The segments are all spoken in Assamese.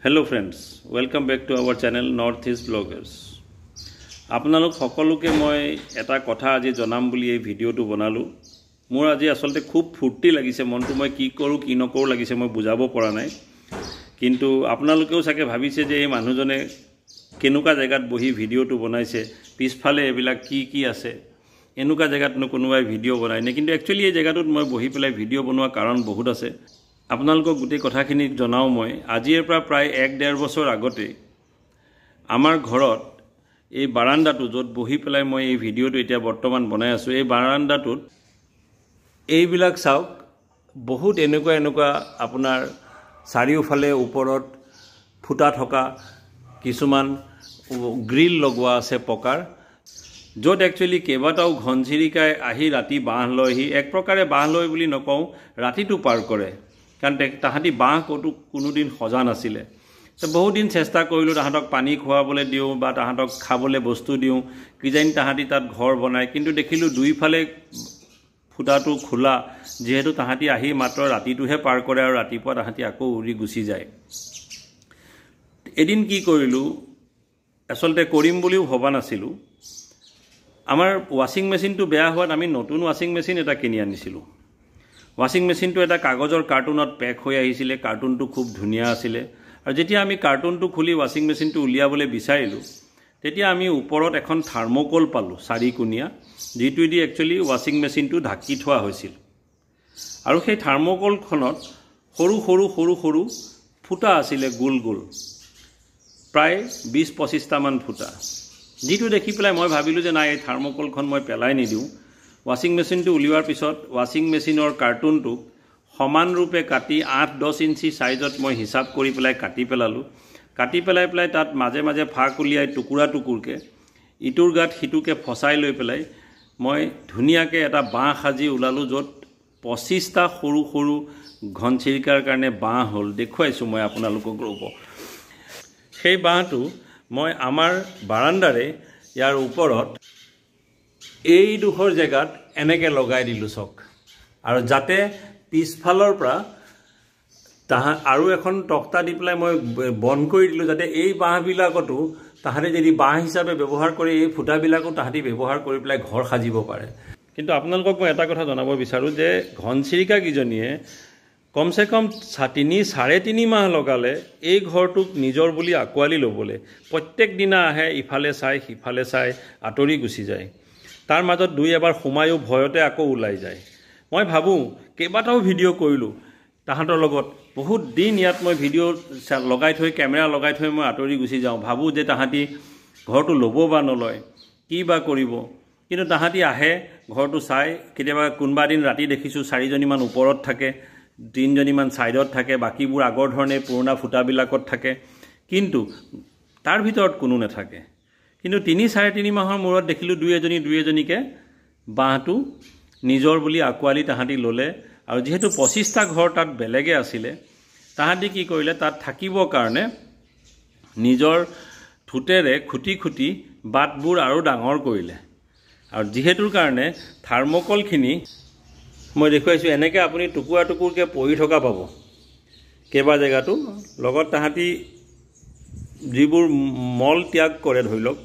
Hello friends, welcome back to our channel Northeast Bloggers. আপোনালোক সকলোকে মই এটা কথা আজি জনাম বুলি এই ভিডিওটো বনালো। মোৰ আজি আসলতে খুব ফুৰ্তি লাগিছে, মনটো মই কি কৰো কি নকৰো লাগিছে মই বুজাব পৰা নাই। কিন্তু আপোনালোকেও চাগে ভাবিছে যে এই মানুহজনে কেনেকুৱা জায়গাত বহি ভিডিওটো বনাইছে, পিছফালে এবিলাক কি আছে। এনেকুৱা জায়গাত কোনোবাই ভিডিও বনায় নে, কিন্তু একচুয়ালি এই জায়গাটোত মই বহি পেলাই ভিডিও বনোৱা কাৰণ বহুত আছে। আপোনালোকক গোটেই কথাখিনি জনাও মই আজিৰ পৰা প্ৰায় 1-1.5 বছৰ আগতে আমাৰ ঘৰত এই বাৰান্দাটো য'ত বহি পেলাই মই এই ভিডিওটো এতিয়া বৰ্তমান বনাই আছো, এই বাৰান্দাটোত এইবিলাক চাওক বহুত এনেকুৱা আপোনাৰ চাৰিওফালে ওপৰত ফুটা থকা কিছুমান গ্ৰিল লগোৱা আছে পকাৰ, য'ত একচুয়ালি কেইবাটাও ঘনচিৰিকাই আহি ৰাতি বাঁহ লয়হি। এক প্ৰকাৰে বাঁহ লয় বুলি নকওঁ, ৰাতিটো পাৰ কৰে, কাৰণ তাহাঁতি বাঁহ ক'তো কোনোদিন সজা নাছিলে। তো বহুত দিন চেষ্টা কৰিলোঁ তাহাঁতক পানী খুৱাবলৈ দিওঁ বা তাহাঁতক খাবলৈ বস্তু দিওঁ, কিজানি তাহাঁতি তাত ঘৰ বনায়, কিন্তু দেখিলোঁ দুইফালে ফুটাটো খোলা, যিহেতু তাহাঁতি আহি মাত্ৰ ৰাতিটোহে পাৰ কৰে আৰু ৰাতিপুৱা তাহাঁতি আকৌ উৰি গুচি যায়। এদিন কি কৰিলোঁ, আচলতে কৰিম বুলিও ভবা নাছিলোঁ। আমাৰ ৱাশ্বিং মেচিনটো বেয়া হোৱাত আমি নতুন ৱাশ্বিং মেচিন এটা কিনি আনিছিলোঁ। ৱাশ্বিং মেচিনটো এটা কাগজৰ কাৰ্টুনত পেক হৈ আহিছিলে, কাৰ্টুনটো খুব ধুনীয়া আছিলে। আৰু যেতিয়া আমি কাৰ্টুনটো খুলি ৱাশ্বিং মেচিনটো উলিয়াবলৈ বিচাৰিলোঁ, তেতিয়া আমি ওপৰত এখন থাৰ্মোকল পালোঁ 4 কোণীয়া, যিটোৱেদি একচুৱেলি ৱাশ্বিং মেচিনটো ঢাকি থোৱা হৈছিল। আৰু সেই থাৰ্মোকলখনত সৰু সৰু ফুটা আছিলে, গোল প্ৰায় 20-25টামান ফুটা, যিটো দেখি পেলাই মই ভাবিলোঁ যে নাই এই থাৰ্মোকলখন মই পেলাই নিদিওঁ। ৱাশ্বিং মেচিনটো উলিওৱাৰ পিছত ৱাশ্বিং মেচিনৰ কাৰ্টুনটোক সমানৰূপে কাটি 8-10 ইঞ্চি সাইজত মই হিসাব কৰি পেলাই কাটি পেলালোঁ। কাটি পেলাই তাত মাজে মাজে ফাঁক উলিয়াই টুকুৰাকৈ ইটোৰ গাত সিটোকে ফচাই লৈ পেলাই মই ধুনীয়াকৈ এটা বাঁহ সাজি ওলালোঁ, য'ত 25টা সৰু ঘনচিৰিকাৰ কাৰণে বাঁহ হ'ল। দেখুৱাইছোঁ মই আপোনালোকক ৰ'ব। সেই বাঁহটো মই আমাৰ বাৰান্দাৰে ইয়াৰ ওপৰত এইডোখৰ জেগাত এনেকৈ লগাই দিলোঁ চক, আৰু যাতে পিছফালৰ পৰা আৰু এখন তক্তা দি পেলাই মই বন্ধ কৰি দিলোঁ, যাতে এই বাঁহবিলাকতো তাহাঁতি যদি বাঁহ হিচাপে ব্যৱহাৰ কৰি এই ফুটাবিলাকো তাহাঁতি ব্যৱহাৰ কৰি পেলাই ঘৰ সাজিব পাৰে। কিন্তু আপোনালোকক মই এটা কথা জনাব বিচাৰোঁ যে ঘনচিৰিকাকেইজনীয়ে কমচে কম 3-3.5 মাহ লগালে এই ঘৰটোক নিজৰ বুলি আঁকোৱালি ল'বলৈ। প্ৰত্যেক দিনা আহে, ইফালে চাই সিফালে চাই আঁতৰি গুচি যায়। তাৰ মাজত 2-এবাৰ সোমায়ো ভয়তে আকৌ ওলাই যায়। মই ভাবোঁ কেইবাটাও ভিডিঅ' কৰিলোঁ তাহাঁতৰ লগত, বহুত দিন ইয়াত মই ভিডিঅ' লগাই থৈ কেমেৰা লগাই থৈ মই আঁতৰি গুচি যাওঁ। ভাবোঁ যে তাহাঁতি ঘৰটো ল'ব বা নলয়, কি বা কৰিব, কিন্তু তাহাঁতি আহে, ঘৰটো চাই। কেতিয়াবা কোনোবা দিন ৰাতি দেখিছোঁ 4জনীমান ওপৰত থাকে, 3জনীমান ছাইডত থাকে, বাকীবোৰ আগৰ ধৰণে পুৰণা ফুটাবিলাকত থাকে, কিন্তু তাৰ ভিতৰত কোনো নাথাকে। কিন্তু 3-3.5 মাহৰ মূৰত দেখিলোঁ 2-এজনীকে বাঁহটো নিজৰ বুলি আঁকোৱালি তাহাঁতি ল'লে। আৰু যিহেতু 25টা ঘৰ তাত বেলেগে আছিলে, তাহাঁতি কি কৰিলে, তাত থাকিবৰ কাৰণে নিজৰ ঠোঁটেৰে খুটি বাটবোৰ আৰু ডাঙৰ কৰিলে। আৰু যিহেতুৰ কাৰণে থাৰ্মোকলখিনি মই দেখুৱাইছোঁ, এনেকৈ আপুনি টুকুৰকৈ পৰি থকা পাব কেইবা জেগাতো। লগত তাহাঁতি যিবোৰ মল ত্যাগ কৰে, ধৰি লওক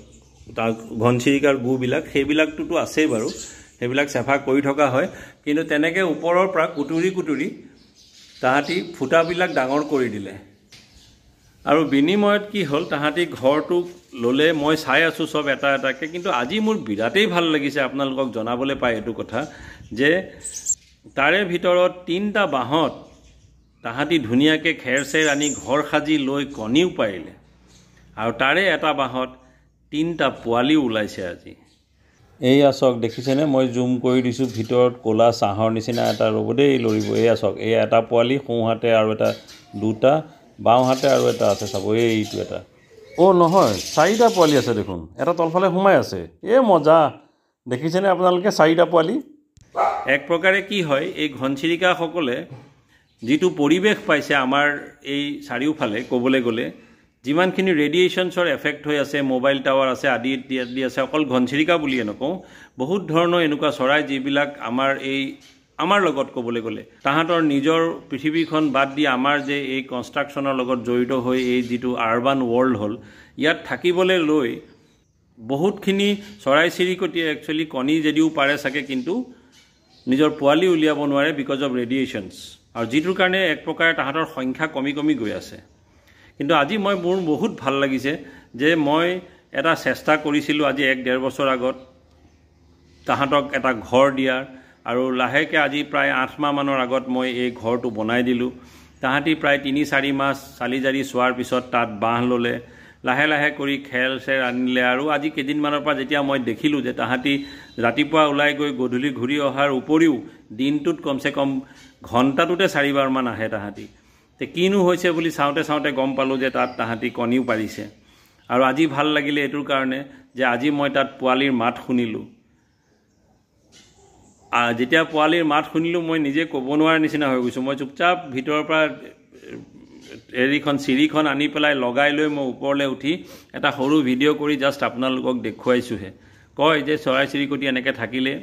ঘনচিৰিকাৰ গুবিলাক, সেইবিলাকটোতো আছেই বাৰু, সেইবিলাক চাফা কৰি থকা হয়। কিন্তু তেনেকৈ ওপৰৰ পৰা কুটুৰি তাহাঁতি ফুটাবিলাক ডাঙৰ কৰি দিলে। আৰু বিনিময়ত কি হ'ল, তাহাঁতি ঘৰটোক ল'লে। মই চাই আছোঁ চব এটাকৈ, কিন্তু আজি মোৰ বিৰাটেই ভাল লাগিছে আপোনালোকক জনাবলৈ পাই এইটো কথা যে তাৰে ভিতৰত 3টা বাঁহত তাহাঁতি ধুনীয়াকৈ খেৰ চেৰ আনি ঘৰ সাজি লৈ কণীও পাৰিলে। আৰু তাৰে এটা বাঁহত 3টা পোৱালি ওলাইছে আজি। এইয়া চাওক, দেখিছেনে? মই জুম কৰি দিছোঁ, ভিতৰত ক'লা চাহৰ নিচিনা এটা, ৰ'ব দেই লৰিব। এয়া চাওক, এয়া এটা পোৱালি সোঁহাতে আৰু এটা, 2টা বাওঁহাতে আৰু এটা আছে, চাব এইটো এটা। নহয়, 4টা পোৱালি আছে দেখোন, এটা তলফালে সোমাই আছে। মজা, দেখিছেনে আপোনালোকে? 4টা পোৱালি। এক প্ৰকাৰে কি হয়, এই ঘনচিৰিকাসকলে যিটো পৰিৱেশ পাইছে আমাৰ এই চাৰিওফালে, ক'বলৈ গ'লে যিমানখিনি ৰেডিয়েশ্যনছৰ এফেক্ট হৈ আছে, মোবাইল টাৱাৰ আছে, আদি আছে, অকল ঘনচিৰিকা বুলিয়ে নকওঁ, বহুত ধৰণৰ এনেকুৱা চৰাই যিবিলাক আমাৰ এই আমাৰ লগত ক'বলৈ গ'লে তাহাঁতৰ নিজৰ পৃথিৱীখন বাদ দি আমাৰ যে এই কনষ্ট্ৰাকশ্যনৰ লগত জড়িত হৈ এই যিটো আৰ্বান ৱৰ্ল্ড হ'ল ইয়াত থাকিবলৈ লৈ বহুতখিনি চৰাই চিৰিকটিয়ে একচুৱেলি কণী যদিও পাৰে চাগে কিন্তু নিজৰ পোৱালি উলিয়াব নোৱাৰে বিকজ অফ ৰেডিয়েশ্যনছ আৰু যিটোৰ কাৰণে এক প্ৰকাৰে তাহাঁতৰ সংখ্যা কমি কমি গৈ আছে কিন্তু আজি মোৰ বহুত ভাল লাগিছে যে মই এটা চেষ্টা কৰিছিলোঁ আজি 1-1.5 বছৰ আগত তাহাঁতক এটা ঘৰ দিয়াৰ আৰু লাহেকৈ আজি প্ৰায় 8 মাহমানৰ আগত মই এই ঘৰটো বনাই দিলোঁ তাহাঁতি প্ৰায় 3-4 মাহ চালি জাৰি চোৱাৰ পিছত তাত বাঁহ ল'লে লাহে লাহে কৰি খেৰ চেৰ আনিলে আৰু আজি কেইদিনমানৰ পৰা যেতিয়া মই দেখিলোঁ যে তাহাঁতি ৰাতিপুৱা ওলাই গৈ গধূলি ঘূৰি অহাৰ উপৰিও দিনটোত কমচে কম ঘণ্টাটোতে 4বাৰমান আহে তাহাঁতি তে কিনো হৈছে বুলি চাওঁতে চাওঁতে গম পালোঁ যে তাত তাহাঁতি কণীও পাৰিছে আৰু আজি ভাল লাগিলে এইটোৰ কাৰণে যে আজি মই তাত পোৱালিৰ মাত শুনিলোঁ যেতিয়া পোৱালিৰ মাত শুনিলোঁ মই নিজে ক'ব নোৱাৰা নিচিনা হৈ গৈছোঁ মই চুপচাপ ভিতৰৰ পৰা চিৰিখন আনি পেলাই লগাই লৈ মই ওপৰলৈ উঠি এটা সৰু ভিডিঅ' কৰি জাষ্ট আপোনালোকক দেখুৱাইছোঁহে কয় যে চৰাই চিৰিকটি এনেকৈ থাকিলে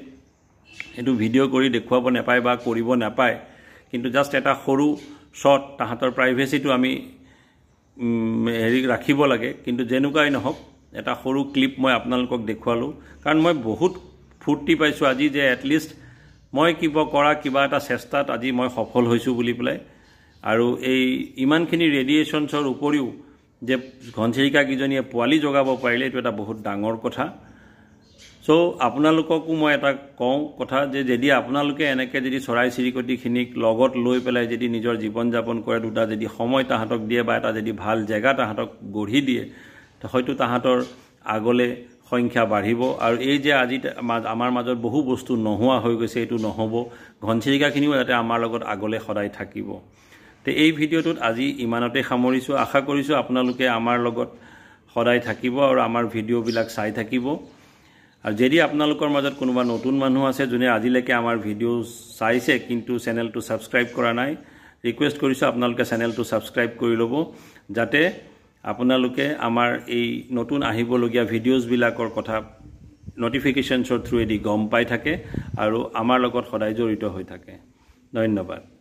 এইটো ভিডিঅ' কৰি দেখুৱাব নাপায় বা কৰিব নাপায় কিন্তু জাষ্ট এটা সৰু শ্বট তাহাঁতৰ প্ৰাইভেচিটো আমি ৰাখিব লাগে কিন্তু যেনেকুৱাই নহওক এটা সৰু ক্লিপ মই আপোনালোকক দেখুৱালোঁ কাৰণ মই বহুত ফূৰ্তি পাইছোঁ আজি যে এটলিষ্ট মই কিবা এটা চেষ্টাত আজি মই সফল হৈছোঁ বুলি পেলাই আৰু এই ইমানখিনি ৰেডিয়েশ্যনছৰ উপৰিও যে ঘনচিৰিকাকেইজনীয়ে পোৱালি জগাব পাৰিলে এইটো এটা বহুত ডাঙৰ কথা চ' আপোনালোককো মই এটা কওঁ কথা যে যদি আপোনালোকে এনেকৈ যদি চৰাই চিৰিকটিখিনিক লগত লৈ পেলাই যদি নিজৰ জীৱন যাপন কৰে দুটা যদি সময় তাহাঁতক দিয়ে বা এটা যদি ভাল জেগা তাহাঁতক গঢ়ি দিয়ে হয়তো তাহাঁতৰ আগলৈ সংখ্যা বাঢ়িব আৰু এই যে আজি আমাৰ মাজত বহু বস্তু নোহোৱা হৈ গৈছে এইটো নহ'ব ঘনচিৰিকাখিনিও যাতে আমাৰ লগত আগলৈ সদায় থাকিব তে এই ভিডিঅ'টোত আজি ইমানতে সামৰিছোঁ আশা কৰিছোঁ আপোনালোকে আমাৰ লগত সদায় থাকিব আৰু আমাৰ ভিডিঅ'বিলাক চাই থাকিব আৰু যদি আপোনালোকৰ মাজত কোনোবা নতুন মানুহ আছে যোনে আজিলৈকে আমাৰ ভিডিঅ' চাইছে কিন্তু চেনেলটো ছাবস্ক্ৰাইব কৰা নাই ৰিকুৱেষ্ট কৰিছোঁ আপোনালোকে চেনেলটো ছাবস্ক্ৰাইব কৰি ল'ব যাতে আপোনালোকে আমাৰ এই নতুন আহিবলগীয়া ভিডিঅ'জবিলাকৰ কথা নটিফিকেশ্যনছৰ থ্ৰুৱেদি গম পাই থাকে আৰু আমাৰ লগত সদায় জড়িত হৈ থাকে ধন্যবাদ